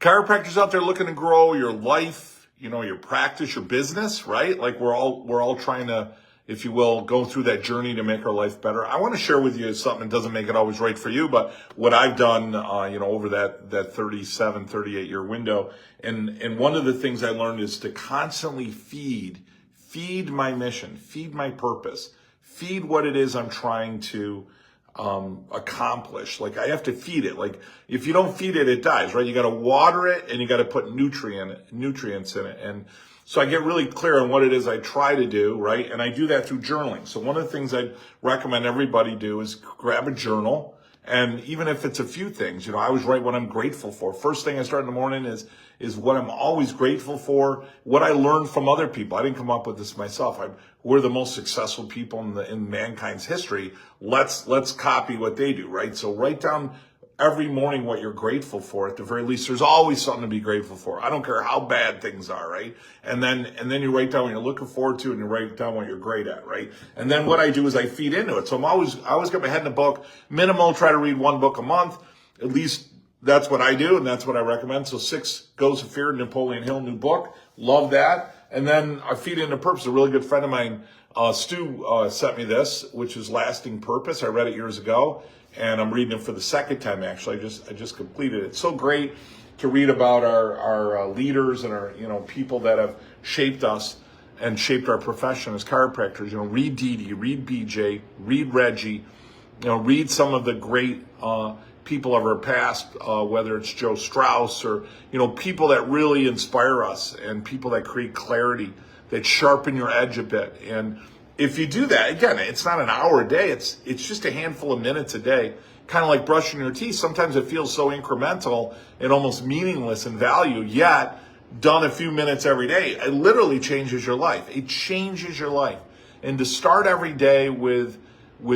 chiropractors out there looking to grow your life, your practice, your business, right? Like we're all trying to, if you will, go through that journey to make our life better. I want to share with you something that doesn't make it always right for you, but what I've done, over that 37, 38 year window. And one of the things I learned is to constantly feed my mission, feed my purpose, feed what it is I'm trying to accomplish. Like I have to feed it. Like if you don't feed it, it dies, right? You got to water it and you got to put nutrients in it. And so I get really clear on what it is I try to do, right? And I do that through journaling. So one of the things I recommend everybody do is grab a journal. And even if it's a few things, I always write what I'm grateful for. First thing I start in the morning is what I'm always grateful for, what I learned from other people. I didn't come up with this myself. We're the most successful people in mankind's history. Let's copy what they do, right? So write down every morning what you're grateful for. At the very least, there's always something to be grateful for. I don't care how bad things are, right? And then you write down what you're looking forward to and you write down what you're great at, right? And then what I do is I feed into it. So I always get my head in a book, minimal, try to read one book a month. At least that's what I do and that's what I recommend. So 6 Goes of Fear, Napoleon Hill, new book. Love that. And then I feed into purpose. A really good friend of mine, Stu, sent me this, which is Lasting Purpose. I read it years ago. And I'm reading it for the second time, actually. I just completed it. It's so great to read about our leaders and our, people that have shaped us and shaped our profession as chiropractors. Read Dee Dee, read BJ, read Reggie, read some of the great people of our past, whether it's Joe Strauss or, people that really inspire us and people that create clarity, that sharpen your edge a bit. And if you do that, again, it's not an hour a day. It's just a handful of minutes a day, kind of like brushing your teeth. Sometimes it feels so incremental and almost meaningless in value, yet done a few minutes every day, it literally changes your life. It changes your life. And to start every day with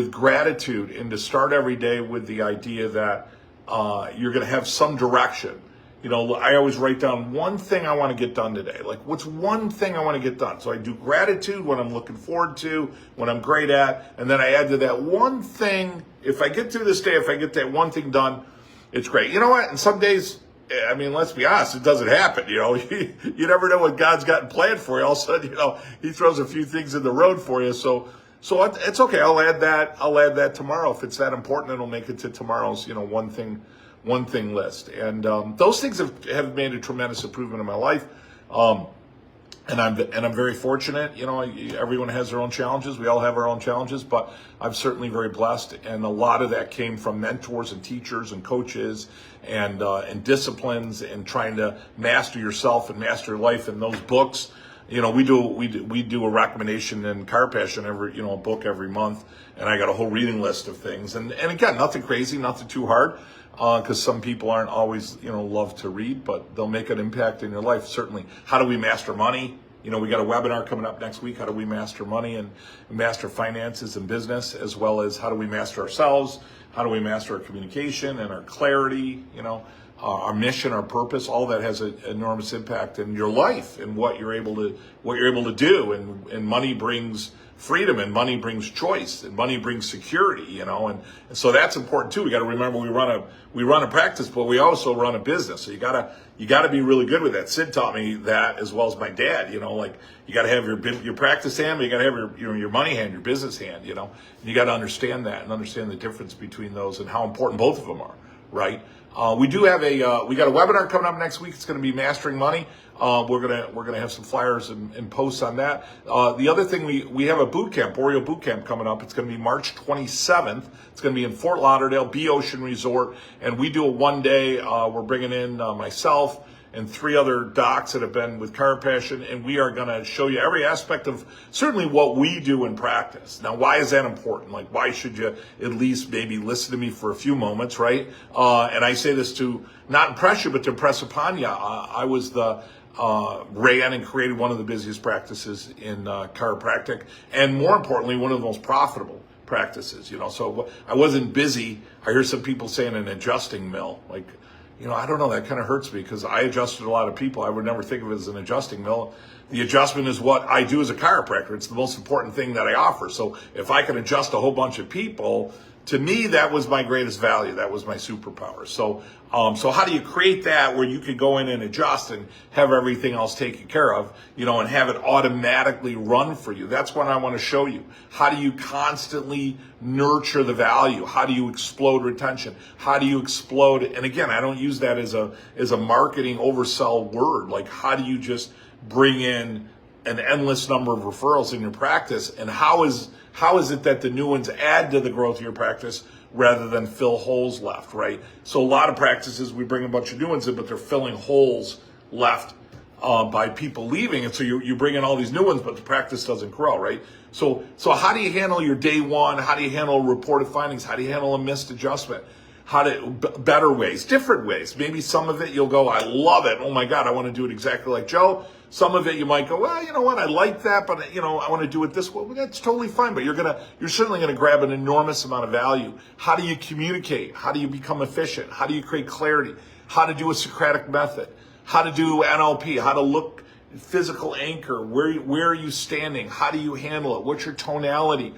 gratitude and to start every day with the idea that you're going to have some direction. I always write down one thing I want to get done today. Like, what's one thing I want to get done? So I do gratitude, what I'm looking forward to, what I'm great at, and then I add to that one thing. If I get through this day, if I get that one thing done, it's great. You know what? And some days, let's be honest, it doesn't happen. You never know what God's got planned for you. All of a sudden, He throws a few things in the road for you. So it's okay. I'll add that tomorrow. If it's that important, it'll make it to tomorrow's, one thing list. And those things have made a tremendous improvement in my life. And I'm very fortunate. Everyone has their own challenges. We all have our own challenges, but I'm certainly very blessed. And a lot of that came from mentors and teachers and coaches and disciplines and trying to master yourself and master your life. And those books, we do a recommendation in Chiropassion a book every month. And I got a whole reading list of things. And again, nothing crazy, nothing too hard. Because some people aren't always, love to read, but they'll make an impact in your life, certainly. How do we master money? We got a webinar coming up next week. How do we master money and master finances and business, as well as how do we master ourselves? How do we master our communication and our clarity, our mission, our purpose? All that has an enormous impact in your life and what you're able to do. And money brings freedom, and money brings choice, and money brings security, and so that's important too. We got to remember we run a practice, but we also run a business. So you gotta be really good with that. Sid taught me that, as well as my dad. Like you got to have your practice hand, but you got to have your money hand, your business hand. And you got to understand that and understand the difference between those and how important both of them are. Right? We got a webinar coming up next week. It's going to be Mastering Money. We're gonna have some flyers and posts on that. The other thing, we have a boot camp, Borio boot camp coming up. It's going to be March 27th. It's going to be in Fort Lauderdale, B Ocean Resort, and we do a one-day. We're bringing in myself and 3 other docs that have been with Chiropassion, and we are going to show you every aspect of certainly what we do in practice. Now, why is that important? Like, why should you at least maybe listen to me for a few moments, right? And I say this to not impress you, but to impress upon you. I was ran and created one of the busiest practices in chiropractic, and more importantly, one of the most profitable practices. So I wasn't busy. I hear some people saying an adjusting mill, like. I don't know, that kind of hurts me because I adjusted a lot of people. I would never think of it as an adjusting mill. The adjustment is what I do as a chiropractor. It's the most important thing that I offer. So if I can adjust a whole bunch of people, to me, that was my greatest value. That was my superpower. So how do you create that where you can go in and adjust and have everything else taken care of, and have it automatically run for you? That's what I want to show you. How do you constantly nurture the value? How do you explode retention? How do you explode? And again, I don't use that as a marketing oversell word. Like, how do you just bring in an endless number of referrals in your practice? And how is it that the new ones add to the growth of your practice rather than fill holes left, right? So a lot of practices, we bring a bunch of new ones in, but they're filling holes left by people leaving. And so you bring in all these new ones, but the practice doesn't grow, right? So how do you handle your day one? How do you handle reported findings? How do you handle a missed adjustment? Better ways, different ways. Maybe some of it you'll go, I love it. Oh my God, I want to do it exactly like Joe. Some of it you might go, well, you know what, I like that, but I want to do it this way. Well, that's totally fine, but you're certainly going to grab an enormous amount of value. How do you communicate? How do you become efficient? How do you create clarity? How to do a Socratic method? How to do NLP? How to look physical anchor? Where are you standing? How do you handle it? What's your tonality?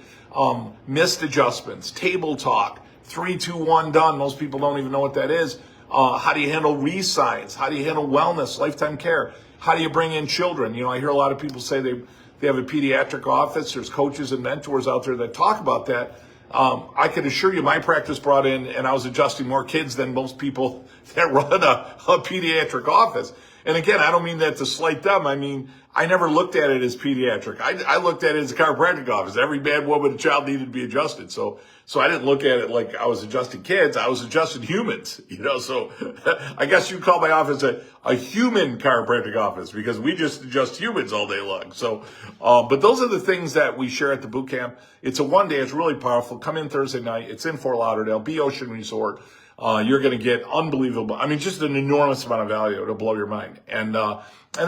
Missed adjustments, table talk. 3, 2, 1, done. Most people don't even know what that is. How do you handle re-signs? How do you handle wellness, lifetime care? How do you bring in children? I hear a lot of people say they have a pediatric office. There's coaches and mentors out there that talk about that. I can assure you my practice brought in, and I was adjusting more kids than most people that run a pediatric office. And again, I don't mean that to slight them. I mean, I never looked at it as pediatric. I looked at it as a chiropractic office. Every man, woman, and child needed to be adjusted. So I didn't look at it like I was adjusting kids. I was adjusting humans, So I guess you call my office a human chiropractic office because we just adjust humans all day long. So, but those are the things that we share at the boot camp. It's a one day. It's really powerful. Come in Thursday night. It's in Fort Lauderdale, B Ocean Resort. You're going to get unbelievable. I mean, just an enormous amount of value. It'll blow your mind. And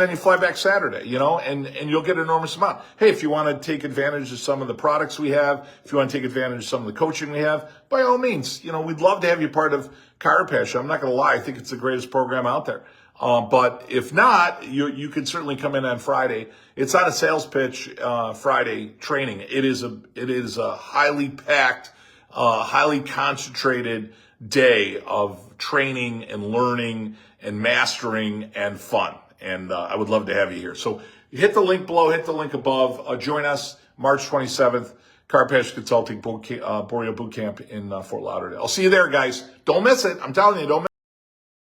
then you fly back Saturday, and you'll get an enormous amount. Hey, if you want to take advantage of some of the products we have, if you want to take advantage of some of the coaching we have, by all means, we'd love to have you part of Chiropassion. I'm not going to lie. I think it's the greatest program out there. But if not, you can certainly come in on Friday. It's not a sales pitch, Friday training. It is a highly packed, highly concentrated day of training and learning and mastering and fun. And I would love to have you here. So hit the link below, hit the link above. Join us March 27th, Chiropractic Consulting Borio Bootcamp in Fort Lauderdale. I'll see you there, guys. Don't miss it. I'm telling you, don't miss it.